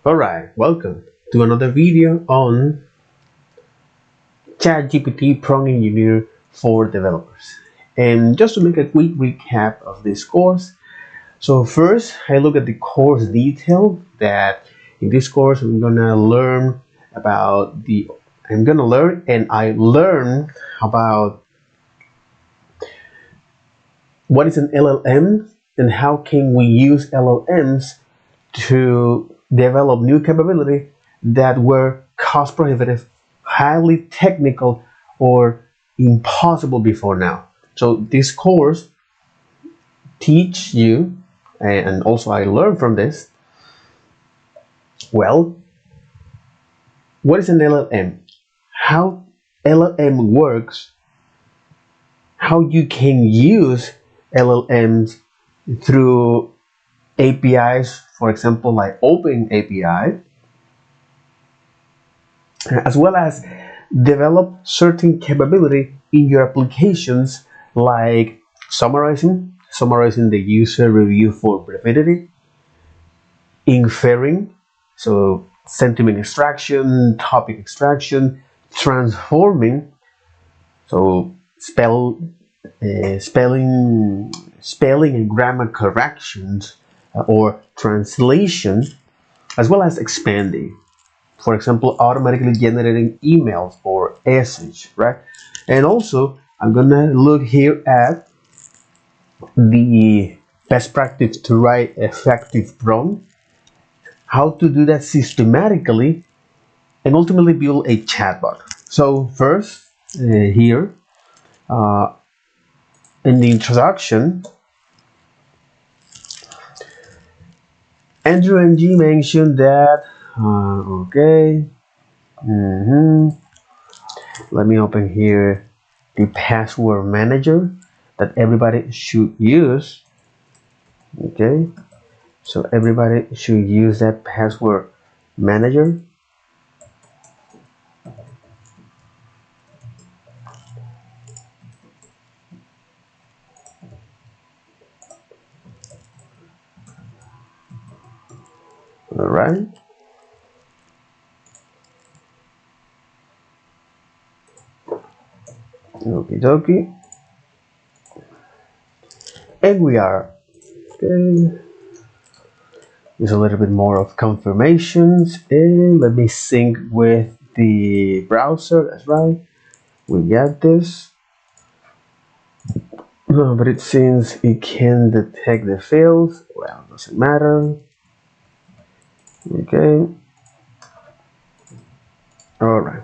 Alright, welcome to another video on ChatGPT Prompt Engineer for developers. And just to make a quick recap of this course, so first I look at the course detail that in this course I'm gonna learn about I learn about what is an LLM and how can we use LLMs to develop new capability that were cost prohibitive, highly technical, or impossible before now. So this course teach you, and also I learned from this, well, what is an LLM? How LLM works, how you can use LLMs through APIs, for example, like OpenAPI, as well as develop certain capability in your applications, like summarizing the user review for brevity, inferring, so sentiment extraction, topic extraction, transforming, so spelling and grammar corrections or translation, as well as expanding, for example, automatically generating emails or essays, right? And also I'm gonna look here at the best practice to write effective prompt, how to do that systematically, and ultimately build a chatbot. So first, here in the introduction, Andrew NG mentioned that let me open here the password manager that everybody should use. Okay, so everybody should use that password manager. All right. Okie dokie. And we are okay. There's a little bit more of confirmations, and let me sync with the browser. That's right. We got this. No, but it seems it can detect the fields. Well, doesn't matter. Okay. All right.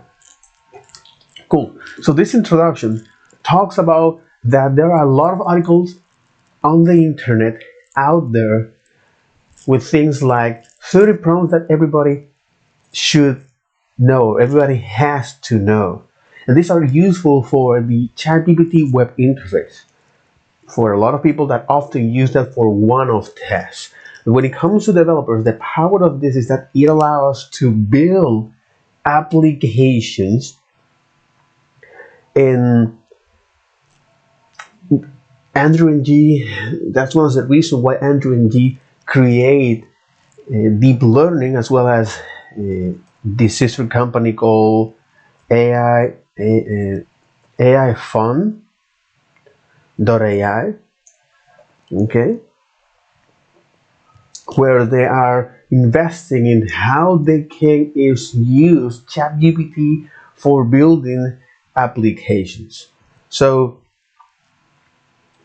Cool. So this introduction talks about that there are a lot of articles on the internet out there with things like 30 prompts that everybody should know, everybody has to know. And these are useful for the ChatGPT web interface, for a lot of people that often use that for one-off tests. But when it comes to developers, the power of this is that it allows us to build applications. And Andrew NG, that's one of the reasons why Andrew NG create deep learning, as well as the sister company called AI Fund.ai, okay, where they are investing in how they can use ChatGPT for building applications. So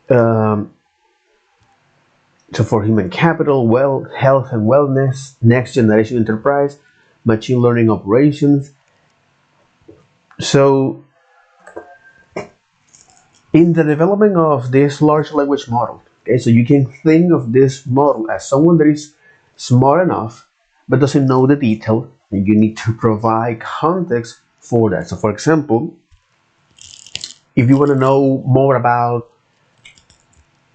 for human capital, health and wellness, next generation enterprise, machine learning operations. So in the development of this large language model, okay, so you can think of this model as someone that is smart enough but doesn't know the detail, and you need to provide context for that. So for example, if you want to know more about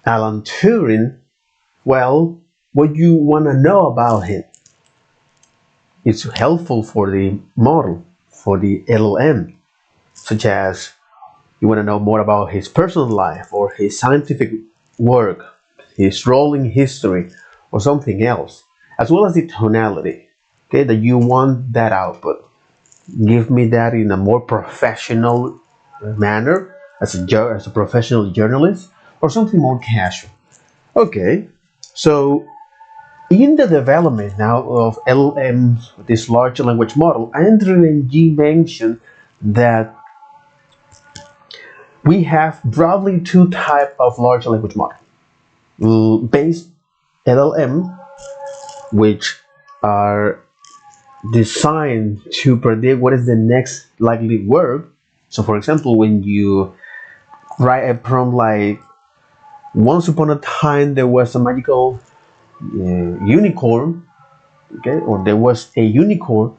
Alan Turing, well, what you want to know about him is helpful for the model, for the LLM, such as you want to know more about his personal life or his scientific work, his role in history, or something else, as well as the tonality. okay, that you want that output. Give me that in a more professional manner as a professional journalist or something more casual. Okay, so in the development now of LLMs, this large language model, Andrew and G mentioned that we have broadly two types of large language model. Base LLM, which are designed to predict what is the next likely word. So, for example, when you write a prompt like "Once upon a time there was a magical unicorn," okay, or there was a unicorn,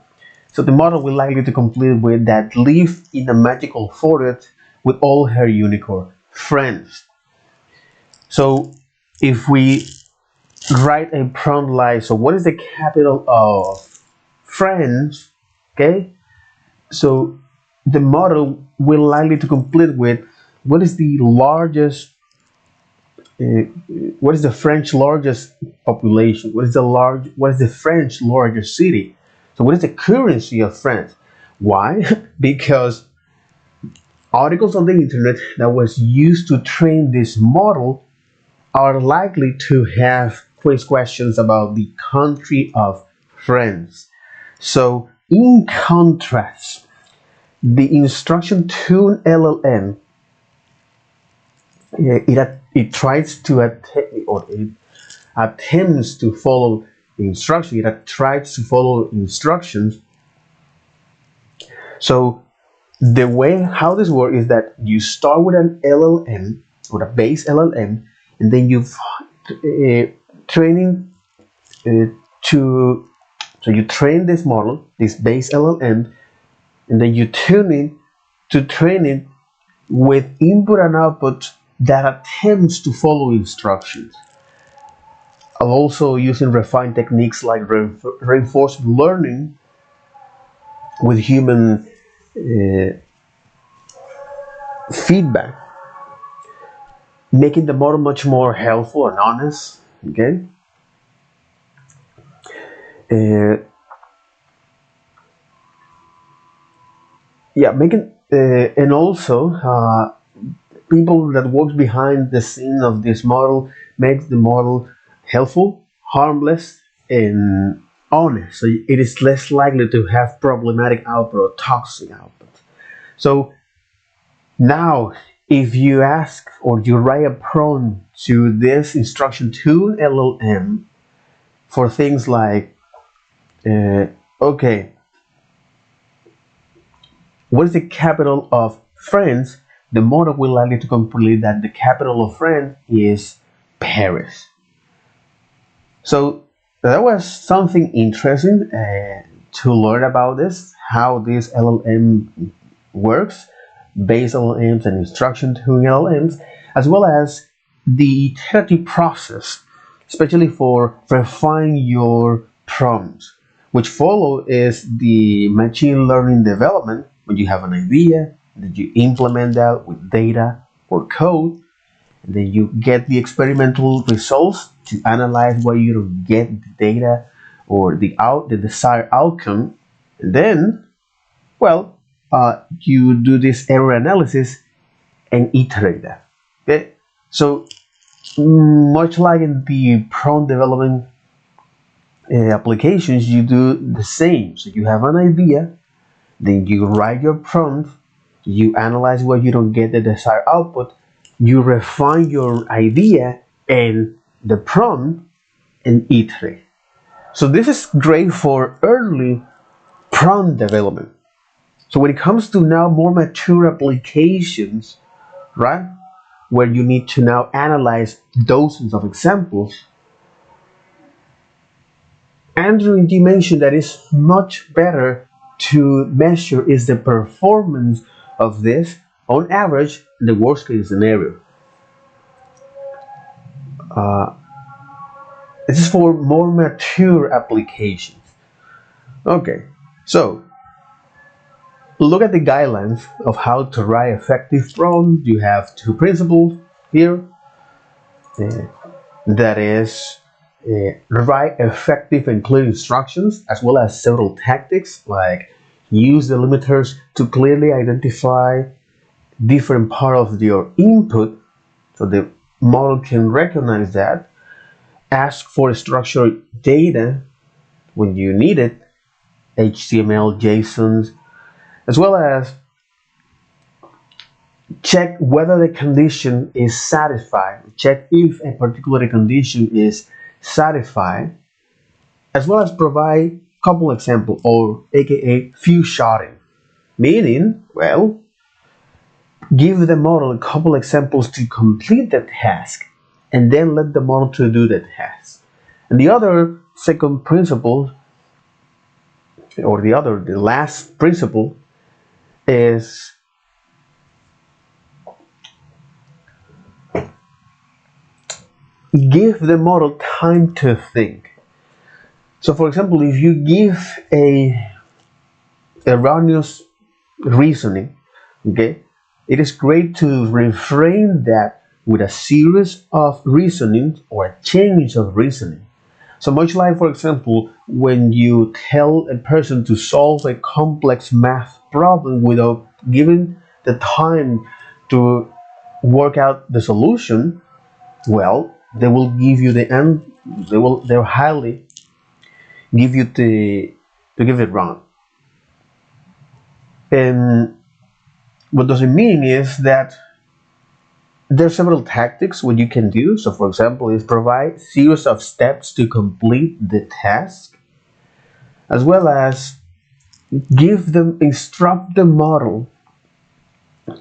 so the model will likely to complete with that live in a magical forest with all her unicorn friends. So, if we write a prompt like, "So what is the capital of France?" Okay, so the model will likely to complete with what is the largest, uh, what is the French largest population? What is the French largest city? So what is the currency of France? Why? Because articles on the internet that was used to train this model are likely to have quiz questions about the country of France. So in contrast, the instruction tune LLM, it tries to or it attempts to follow the instruction. It tries to follow instructions. So the way how this works is that you start with an LLM or a base LLM, and then you training to so you train this model, this base LLM, and then you tune it to train it with input and output that attempts to follow instructions. Also using refined techniques like reinforcement learning with human uh, feedback, making the model much more helpful and honest. Okay, uh, yeah, making and also people that works behind the scene of this model makes the model helpful, harmless, and honest. So it is less likely to have problematic output or toxic output. So now, if you ask or you write a prompt to this instruction to LLM for things like, okay, what is the capital of France? The model will likely to complete that the capital of France is Paris. So that was something interesting to learn about this, how this LLM works, base LLMs and instruction tuning LLMs, as well as the iterative process, especially for refining your prompts. Which follow is the machine learning development when you have an idea, that you implement that with data or code, and then you get the experimental results to analyze why you don't get the data or the desired outcome, and then well, you do this error analysis and iterate that. Okay, so much like in the prompt development applications, you do the same. So you have an idea, then you write your prompt, you analyze why you don't get the desired output, you refine your idea and the prompt and iterate. So this is great for early prompt development. So when it comes to now more mature applications, right, where you need to now analyze dozens of examples, Andrew and G mentioned that it's much better to measure is the performance of this on average in the worst case scenario. Uh, this is for more mature applications. Okay, so look at the guidelines of how to write effective prompts. You have two principles here. Uh, that is write effective and clear instructions, as well as several tactics like use delimiters to clearly identify different part of your input so the model can recognize that, ask for structured data when you need it, HTML, JSON, as well as check whether the condition is satisfied, check if a particular condition is satisfied, as well as provide a couple examples, or aka few shotting, meaning, well, give the model a couple examples to complete the task and then let the model to do the task. And the other second principle, or the last principle, is give the model time to think. So for example, if you give a erroneous reasoning, okay, it is great to reframe that with a series of reasonings or a change of reasoning. So much like, for example, when you tell a person to solve a complex math problem without giving the time to work out the solution, well, they will give you the end. They'll highly give you to give it wrong. And what does it mean is that there are several tactics what you can do. So for example, is provide series of steps to complete the task, as well as instruct the model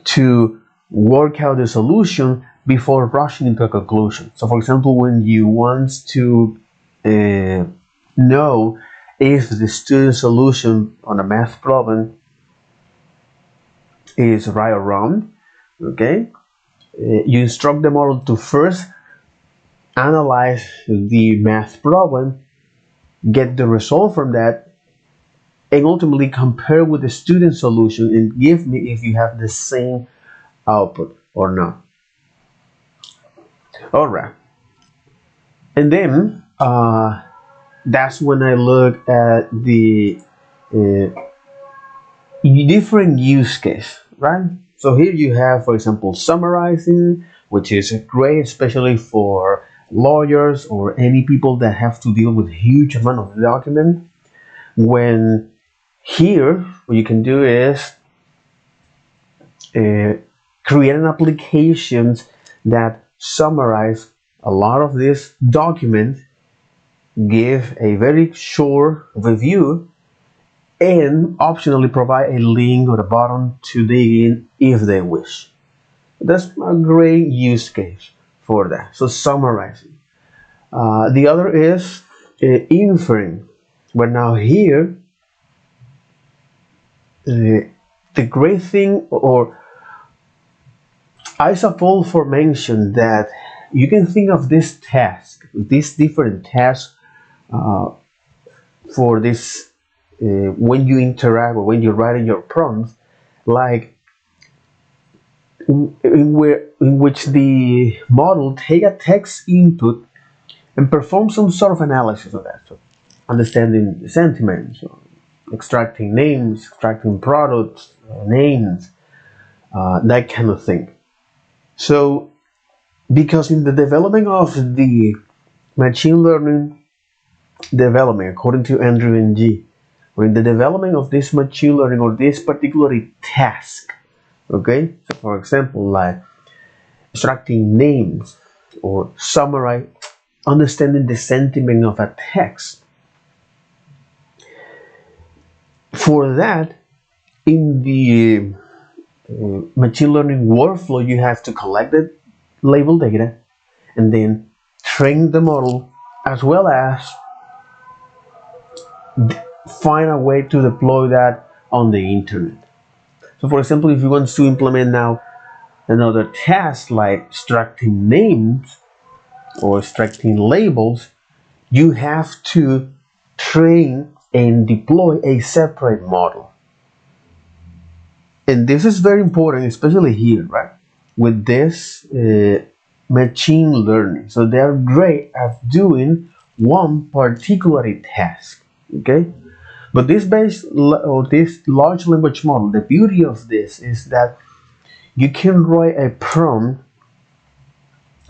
to work out the solution before rushing into a conclusion. So for example, when you want to know if the student solution on a math problem is right or wrong, okay, you instruct the model to first analyze the math problem, get the result from that, and ultimately compare with the student solution and give me if you have the same output or not. All right, and then that's when I look at the different use case, right? So here you have, for example, summarizing, which is great, especially for lawyers or any people that have to deal with huge amount of document. When here, what you can do is create an application that summarize a lot of this document, give a very short review, and optionally provide a link or a button to dig in if they wish. That's a great use case for that. So summarizing. The other is inferring. But now here, the great thing, or I suppose for mention that you can think of this task, these different tasks for this when you interact or when you're writing your prompts, like in which the model take a text input and perform some sort of analysis of that. So understanding the sentiments, extracting names, extracting products, names, that kind of thing. So because in the development of the machine learning development, according to Andrew Ng, or in the development of this machine learning or this particular task, okay, so for example, like extracting names or summarize, understanding the sentiment of a text. For that, in the machine learning workflow, you have to collect the label data and then train the model, as well as find a way to deploy that on the internet. So for example, if you want to implement now another task like extracting names or extracting labels, you have to train and deploy a separate model. And this is very important, especially here, right? With this machine learning. So they're great at doing one particular task. Okay, but this large language model, the beauty of this is that you can write a prompt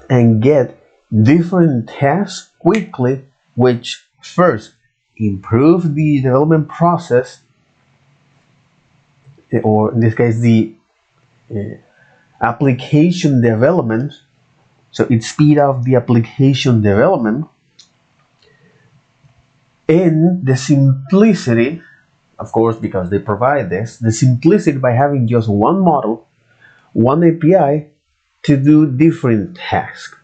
and get different tasks quickly, which first improve the development process, or in this case, the application development. So it speed up the application development, and the simplicity, of course, because they provide this, the simplicity by having just one model, one API to do different tasks.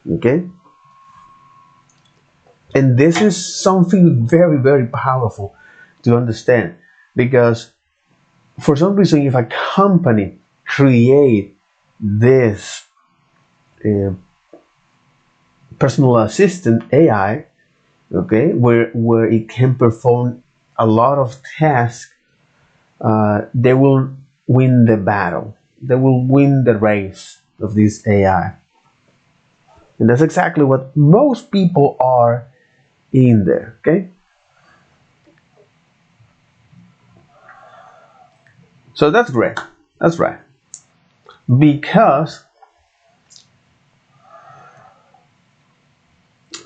Okay, and this is something very, very powerful to understand, because for some reason, if a company create this uh, personal assistant AI, okay, where it can perform a lot of tasks, they will win the battle. They will win the race of this AI, and that's exactly what most people are in there. Okay, so that's great. That's right, because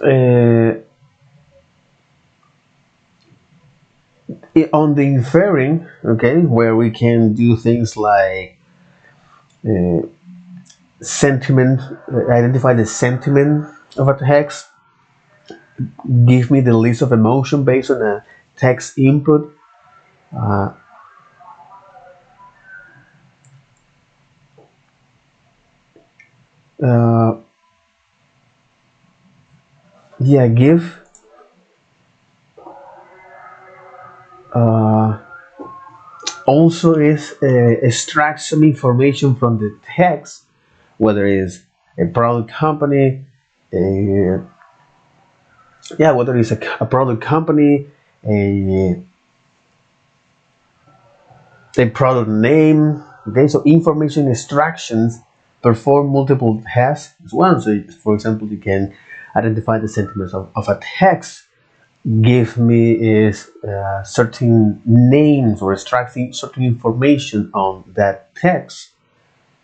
uh, on the inferring, okay, where we can do things like uh, sentiment, identify the sentiment of a text, give me the list of emotion based on a text input. Uh, uh, yeah, give uh, also is extract some information from the text, whether it's a product company, a, yeah, whether it's a product company, a a product name. Okay, so information extractions perform multiple tasks as well. So, for example, you can identify the sentiments of a text. Give me is certain names or extracting certain information on that text,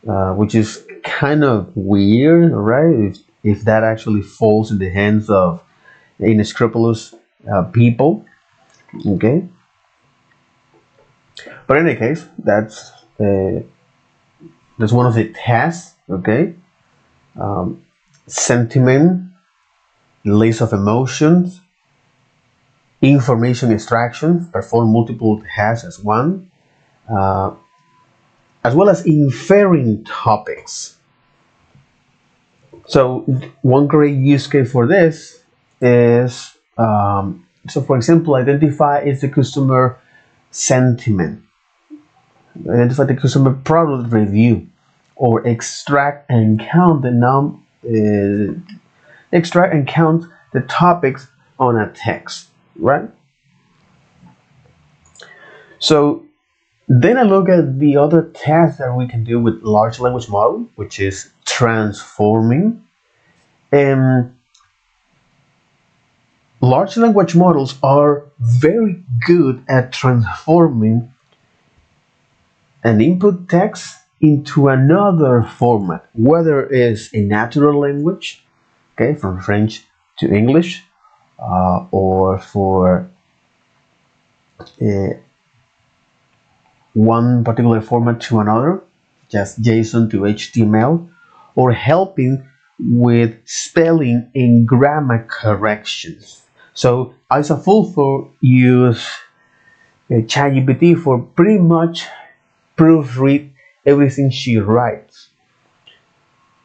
which is kind of weird, right? If that actually falls in the hands of unscrupulous people, okay. But in any case, uh, that's one of the tasks, okay. Um, Sentiment, list of emotions, information extraction, perform multiple tasks as one, uh, as well as inferring topics. So one great use case for this is, so for example, identify is the customer sentiment, identify the customer product review, or extract and count the topics on a text, right? So then I look at the other task that we can do with large language model, which is transforming. And large language models are very good at transforming an input text into another format, whether it's a natural language, okay, from French to English, or for uh, one particular format to another, just JSON to HTML, or helping with spelling and grammar corrections. So as a full for use ChatGPT for pretty much proofread everything she writes.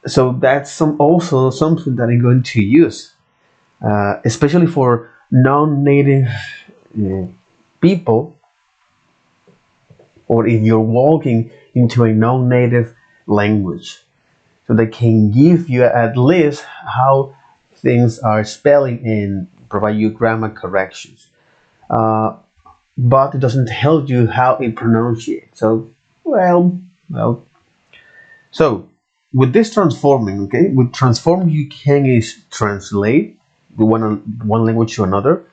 So that's also something that I'm going to use, especially for non-native uh, people, or if you're walking into a non-native language, so they can give you at least how things are spelling and provide you grammar corrections. Uh, but it doesn't tell you how it pronunciates. So, well. So with this transforming, okay, with transform you can is translate, one language to another,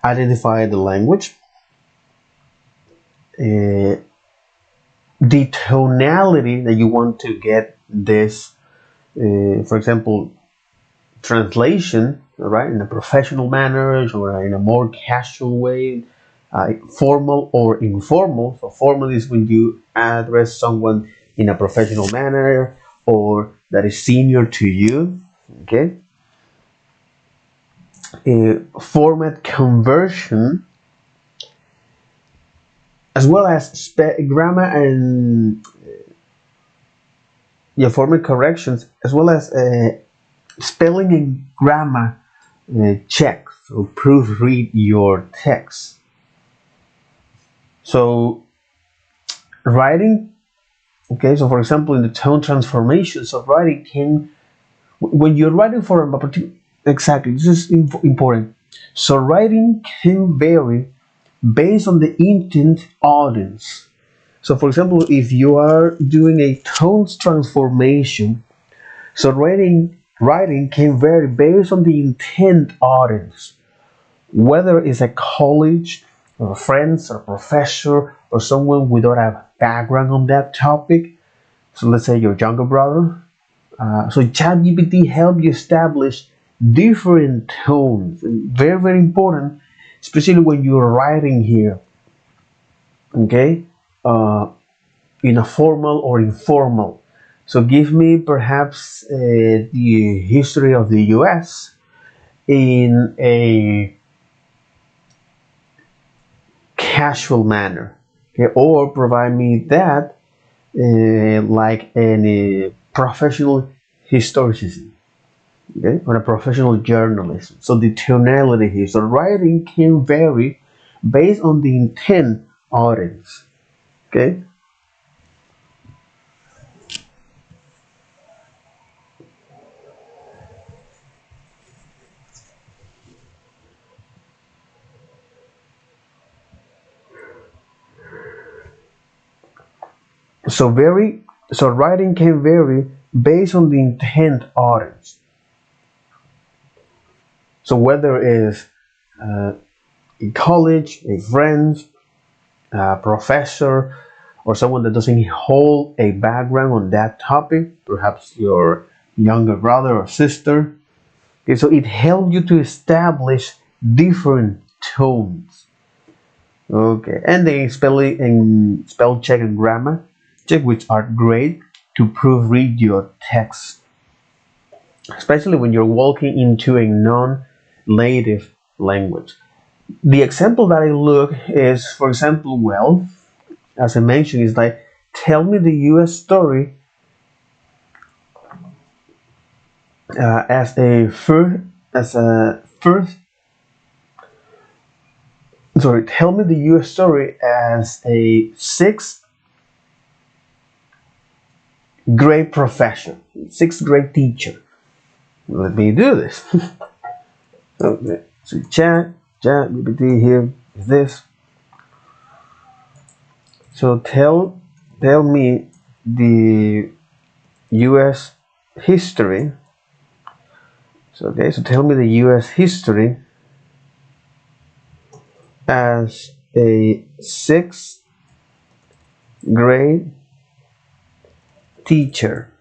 identify the language, uh, the tonality that you want to get this, for example, translation, right, in a professional manner or in a more casual way, formal or informal. So formal is when you address someone in a professional manner or that is senior to you. Okay. Format conversion, as well as grammar and format corrections, as well as spelling and grammar checks or proofread your text. So writing, okay, so for example, in the tone transformation, so writing can, when you're writing for a particular, exactly, this is important. So writing can vary based on the intent audience. So for example, if you are doing a tone transformation, so writing can vary based on the intent audience, whether it's a college or friends or professor or someone without a background on that topic. So let's say your younger brother. So ChatGPT help you establish different tones. Very, very important, especially when you're writing here. Okay, in a formal or informal. So give me perhaps the history of the U.S. in a casual manner, okay? Or provide me that like a professional historicism, okay, or a professional journalism. So the tonality here, so writing can vary based on the intent audience, okay. So writing can vary based on the intent audience. So whether it's in college, a friend, a professor, or someone that doesn't hold a background on that topic, perhaps your younger brother or sister. Okay, so it helps you to establish different tones. Okay, and the spelling and spell check and grammar check, which are great to proofread your text, especially when you're walking into a non-native language. The example that I look is, for example, well, as I mentioned, is like, tell me the U.S. story as a first. Sorry, tell me the U.S. story as a sixth grade professor, sixth grade teacher. Let me do this. Okay, so ChatGPT here is this. So tell me the U.S. history. So okay, so tell me the U.S. history as a sixth grade teacher.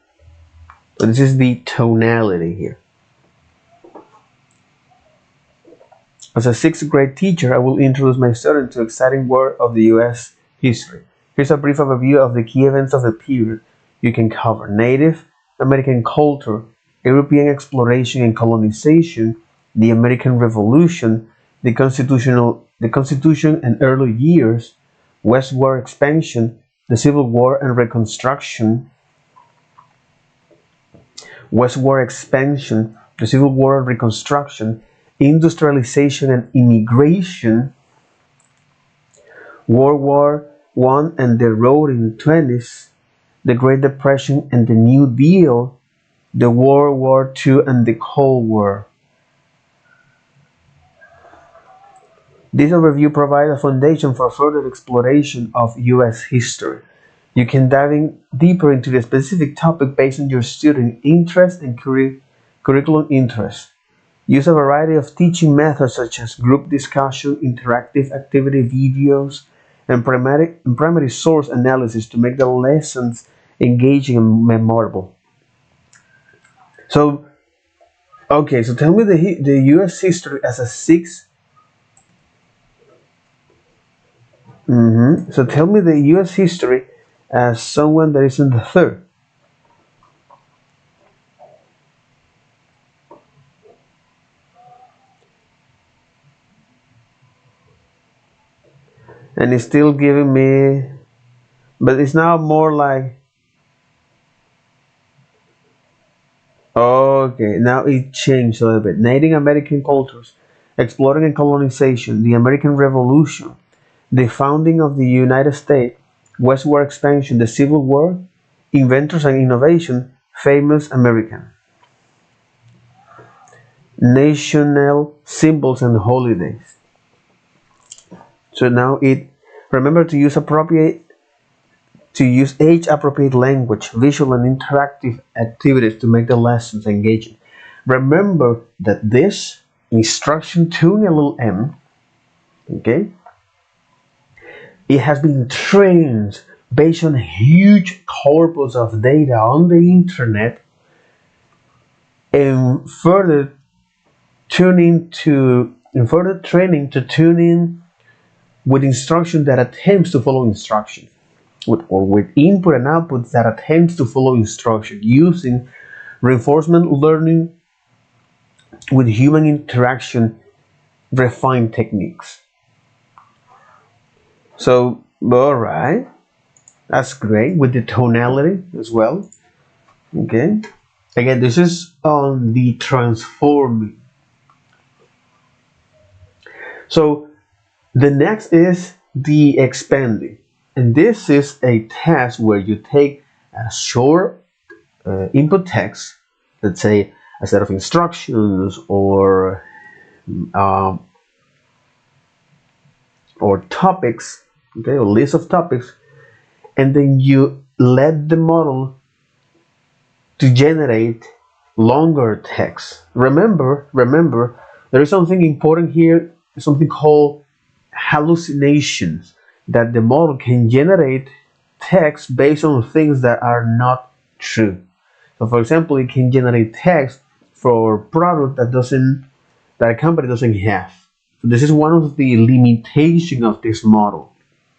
So this is the tonality here. As a sixth grade teacher, I will introduce my students to exciting world of the U.S. history. Here's a brief overview of the key events of the period you can cover: Native American culture, European exploration and colonization, the American Revolution, the Constitution and early years, westward expansion, the Civil War and Reconstruction, industrialization and immigration, World War I and the Roaring Twenties, the Great Depression and the New Deal, the World War II and the Cold War. This overview provides a foundation for further exploration of U.S. history. You can dive in deeper into the specific topic based on your student interest and curriculum interest. Use a variety of teaching methods such as group discussion, interactive activity videos, and primary source analysis to make the lessons engaging and memorable. So, okay, so tell me the U.S. history as a six. So tell me the U.S. history as someone that is in the third, and it's still giving me, but it's now more like, okay, now it changed a little bit. Native American cultures, exploring and colonization, the American Revolution, the founding of the United States, westward expansion, the Civil War, inventors and innovation, famous American, national symbols and holidays. So now it, remember to use age appropriate language, visual and interactive activities to make the lessons engaging. Remember that this instruction tuning little m, okay, it has been trained based on a huge corpus of data on the internet and further training to tune in with instruction that attempts to follow instruction, with input and output that attempts to follow instruction using reinforcement learning with human interaction refined techniques. So, all right, that's great with the tonality as well. Okay, again, this is on the transforming. So the next is the expanding, and this is a task where you take a short input text, let's say a set of instructions um, or topics, okay, a list of topics, and then you let the model to generate longer text. Remember, there is something important here, something called hallucinations, that the model can generate text based on things that are not true. So, for example, it can generate text for a product that a company doesn't have. So this is one of the limitations of this model.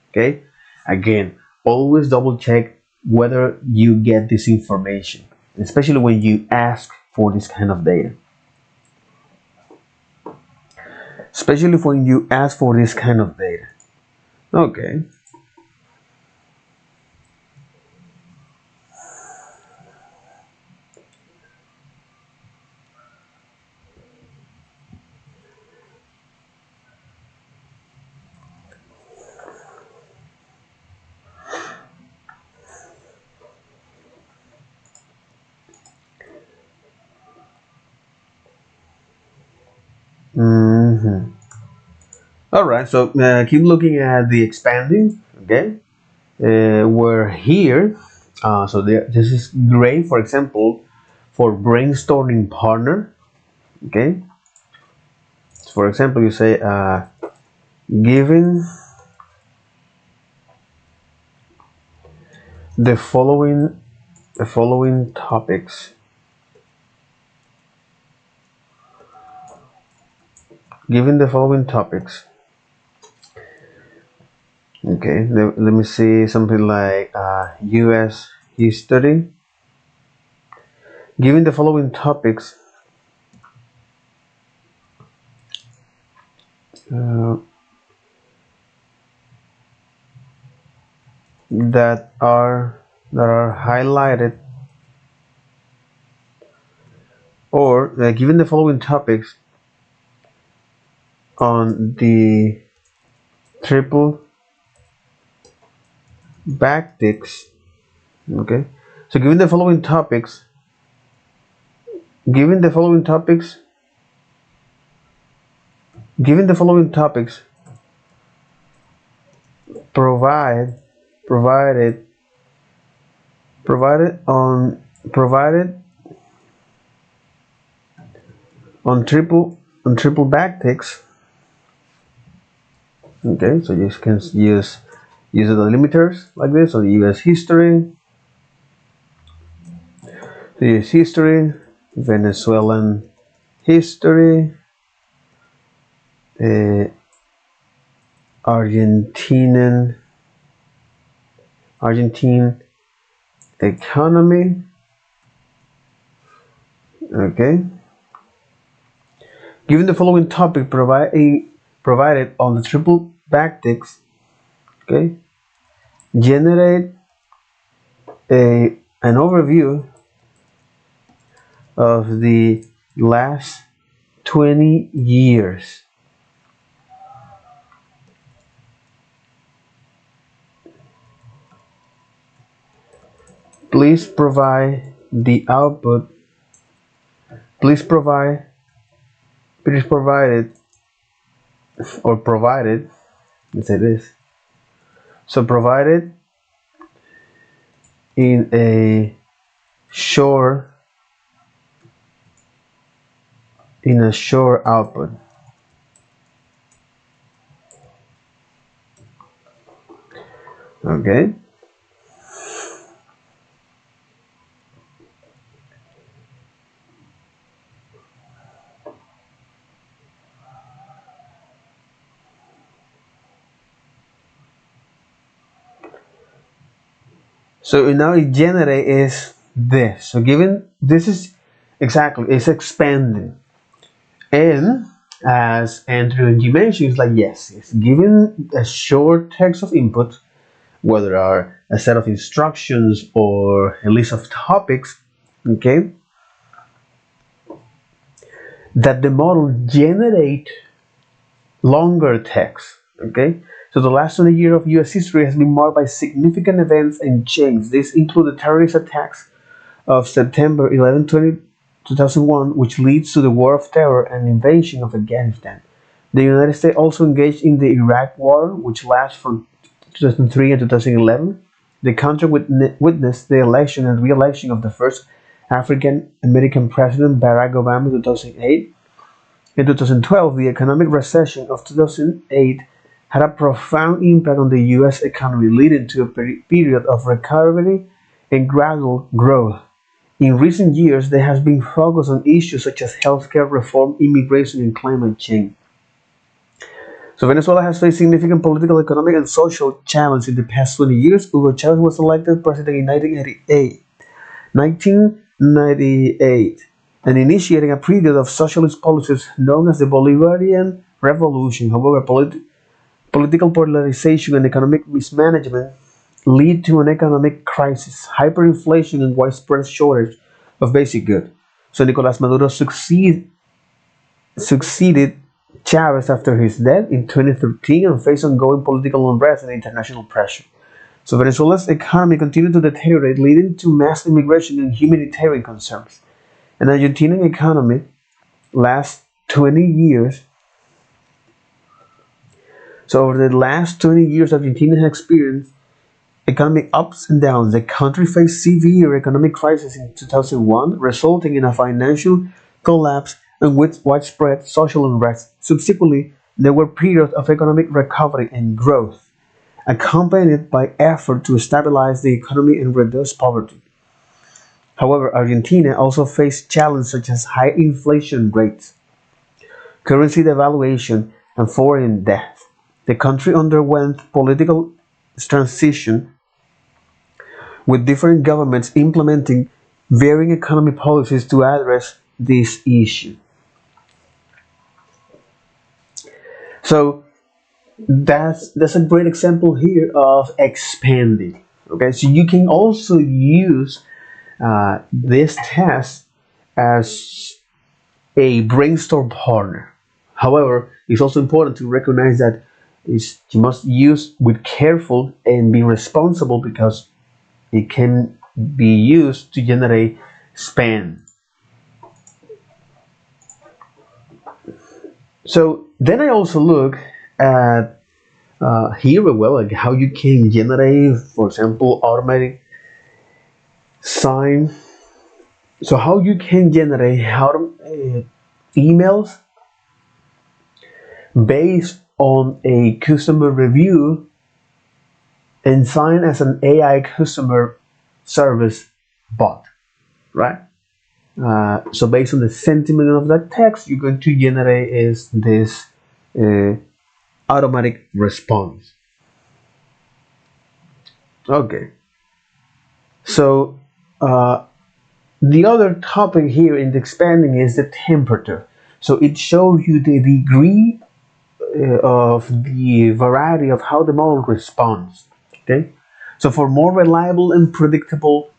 Okay, again, always double check whether you get this information, especially when you ask for this kind of data. Especially when you ask for this kind of data. Okay. hmm All right. So keep looking at the expanding. Okay. We're here. This is great. For example, for brainstorming partner. Okay. For example, you say, given the following topics. Given the following topics. Okay. Let me see something like U.S. history. Given the following topics. Uh, that are highlighted, or given the following topics on the triple backticks. Okay, so given the following topics given the following topics provide provided provided on provided on triple backticks. Okay, so you can use the delimiters like this. So US history, US history, Venezuelan history, uh, Argentine economy. Okay, given the following topic provided on the triple backticks. Okay, generate an overview of the last 20 years. Please provide the output. Please provide. Please provided or provided. Let's say this. So provided in a short output. Okay. So now it generate is this. So given this is exactly it's expanding. And as Andrew and you mentioned, it's like yes, it's given a short text of input, whether are a set of instructions or a list of topics, okay, that the model generate longer text. Okay, so the last 20 years of U.S. history has been marked by significant events and change. This include the terrorist attacks of September 11, 2001, which leads to the War of Terror and invasion of Afghanistan. The United States also engaged in the Iraq War, which lasted from 2003 and 2011. The country witnessed the election and re-election of the first African American president, Barack Obama, in 2008. In 2012, the economic recession of 2008 had a profound impact on the U.S. economy, leading to a period of recovery and gradual growth. In recent years, there has been focus on issues such as healthcare reform, immigration, and climate change. So Venezuela has faced significant political, economic, and social challenges in the past 20 years. Hugo Chavez was elected president in 1998, and initiating a period of socialist policies known as the Bolivarian Revolution. However, political polarization and economic mismanagement lead to an economic crisis, hyperinflation, and widespread shortage of basic goods. So Nicolas Maduro succeeded Chavez after his death in 2013 and faced ongoing political unrest and international pressure. So Venezuela's economy continued to deteriorate, leading to mass immigration and humanitarian concerns. And Argentina's economy last 20 years. So over the last 20 years, Argentina has experienced economic ups and downs. The country faced severe economic crisis in 2001, resulting in a financial collapse and with widespread social unrest. Subsequently, there were periods of economic recovery and growth, accompanied by effort to stabilize the economy and reduce poverty. However, Argentina also faced challenges such as high inflation rates, currency devaluation, and foreign debt. The country underwent political transition with different governments implementing varying economic policies to address this issue. So that's a great example here of expanding. Okay, so you can also use this test as a brainstorm partner. However, it's also important to recognize that you must use with careful and be responsible because it can be used to generate spam. So then I also look at here as well, like how you can generate, for example, automatic sign. So how you can generate emails based on a customer review and sign as an AI customer service bot, right? So based on the sentiment of that text, you're going to generate is this uh, automatic response. Okay, so the other topic here in the expanding is the temperature. So it shows you the degree of the variety of how the model responds. Okay, so for more reliable and predictable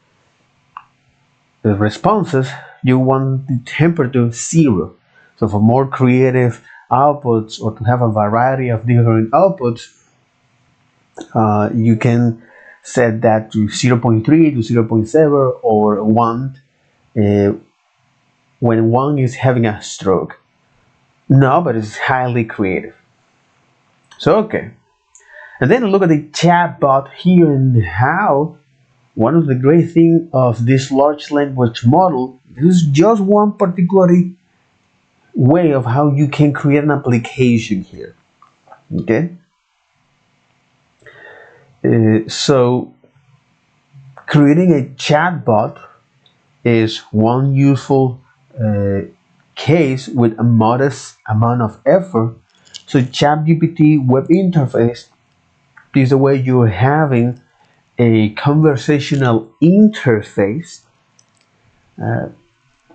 responses, you want the temperature 0. So for more creative outputs or to have a variety of different outputs, you can set that to 0.3 to 0.7 or 1 uh, when 1 is having a stroke. No, but it's highly creative. So, okay. And then look at the chatbot here and how one of the great things of this large language model, this is just one particular way of how you can create an application here. Okay. So creating a chatbot is one useful case with a modest amount of effort. So ChatGPT web interface is the way you're having a conversational interface,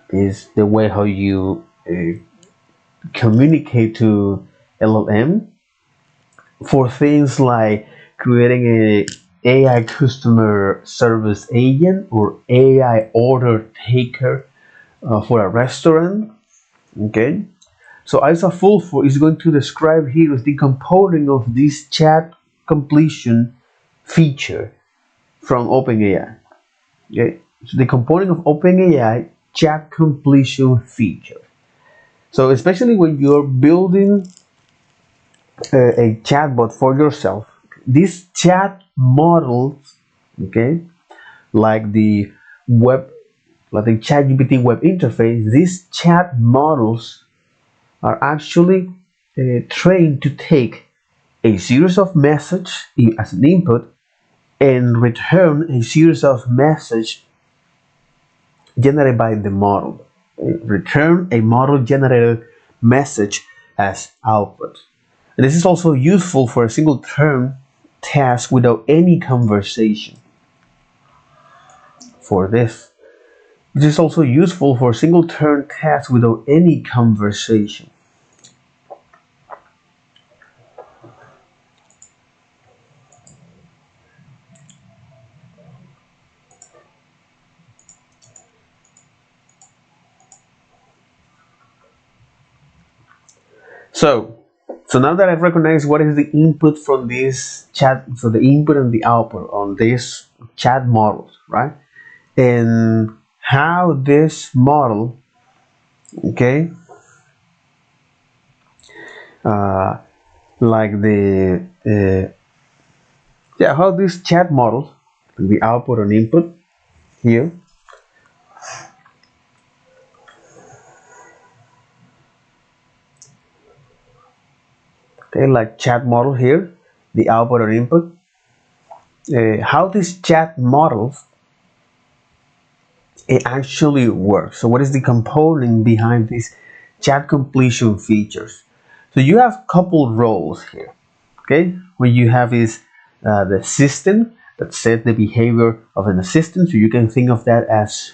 is the way how you communicate to LLM for things like creating a AI customer service agent or AI order taker for a restaurant. Okay, so as a full for is going to describe here is the component of this chat completion feature from OpenAI. Okay, so the component of OpenAI chat completion feature. So especially when you're building a chatbot for yourself, these chat models, okay, like the web, like the ChatGPT web interface, these chat models are actually trained to take a series of message as an input and return a series of message generated by the model. Return a model generated message as output. And this is also useful for a single turn task without any conversation. For this, it is also useful for single turn tasks without any conversation. So now that I've recognized what is the input from this chat, so the input and the output on this chat models, right? And how this model, okay, uh, like the yeah, how this chat model, the output and input here, okay, like chat model here, the output or input, how these chat models it actually works. So what is the component behind these chat completion features? So you have couple roles here. Okay, what you have is the assistant that set the behavior of an assistant. So you can think of that as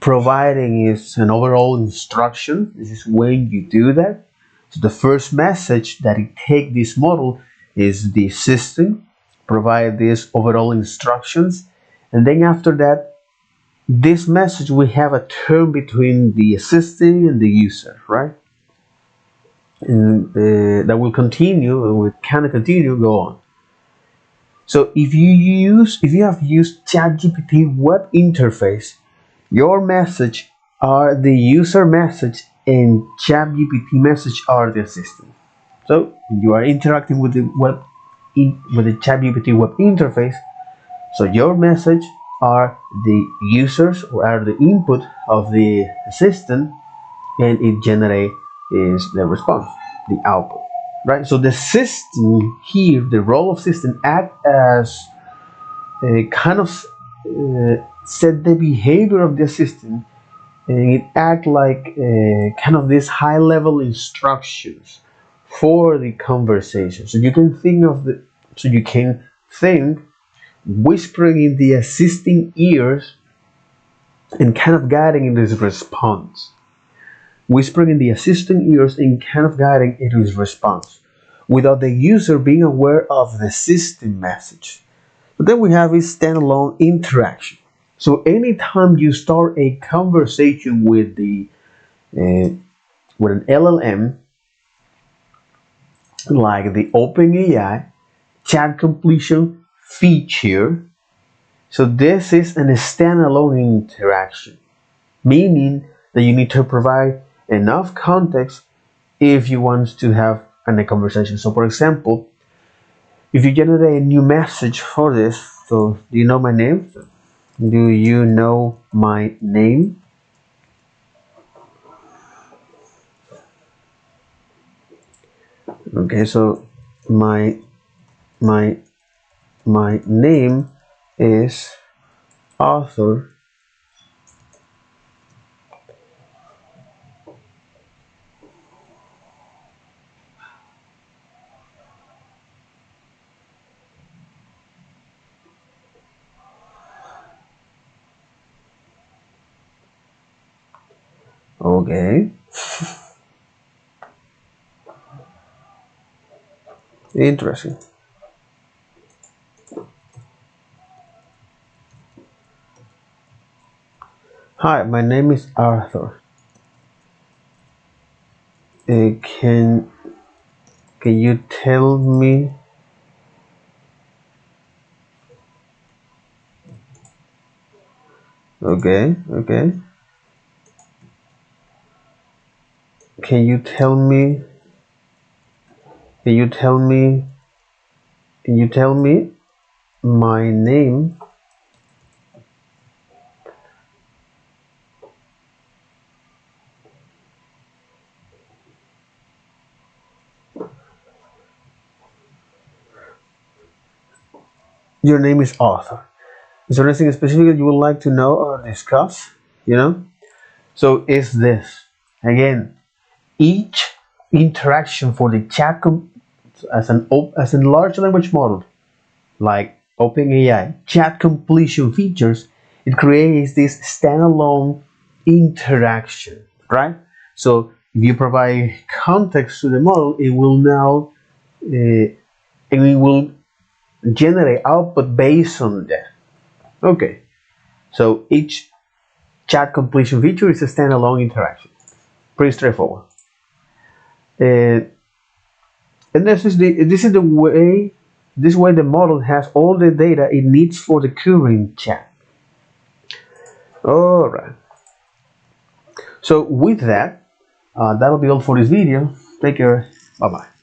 providing is an overall instruction. This is when you do that. So the first message that it take this model is the system provide these overall instructions, and then after that, this message we have a term between the assistant and the user, right? And that will continue and will kind of continue go on. So if you have used ChatGPT web interface, your message are the user message and ChatGPT message are the assistant. So you are interacting with the with the ChatGPT web interface. So your message are the users or are the input of the assistant, and it generates is the response, the output, right? So the system here, the role of system act as a kind of set the behavior of the system, and it act like kind of this high level instructions for the conversation. So you can think of the so you can think whispering in the assisting ears and kind of guiding in his response. Whispering in the assisting ears and kind of guiding in his response without the user being aware of the system message. But then we have a standalone interaction. So anytime you start a conversation with the with an LLM, like the OpenAI chat completion feature, so this is a standalone interaction, meaning that you need to provide enough context if you want to have a conversation. So for example, if you generate a new message for this, so do you know my name? Do you know my name? Okay, so my my my name is Arthur. Okay, interesting. Hi, my name is Arthur. Uh, can can you tell me? Okay, okay. Can you tell me? Can you tell me? Can you tell me my name? Your name is Arthur. Is there anything specific that you would like to know or discuss? You know. So is this again? Each interaction for the as a large language model like OpenAI chat completion features, it creates this standalone interaction, right? So if you provide context to the model, it will now and it will generate output based on that. Okay, so each chat completion feature is a standalone interaction. Pretty straightforward. Uh, and this way the model has all the data it needs for the current chat. All right. So with that, that'll be all for this video. Take care. Bye bye.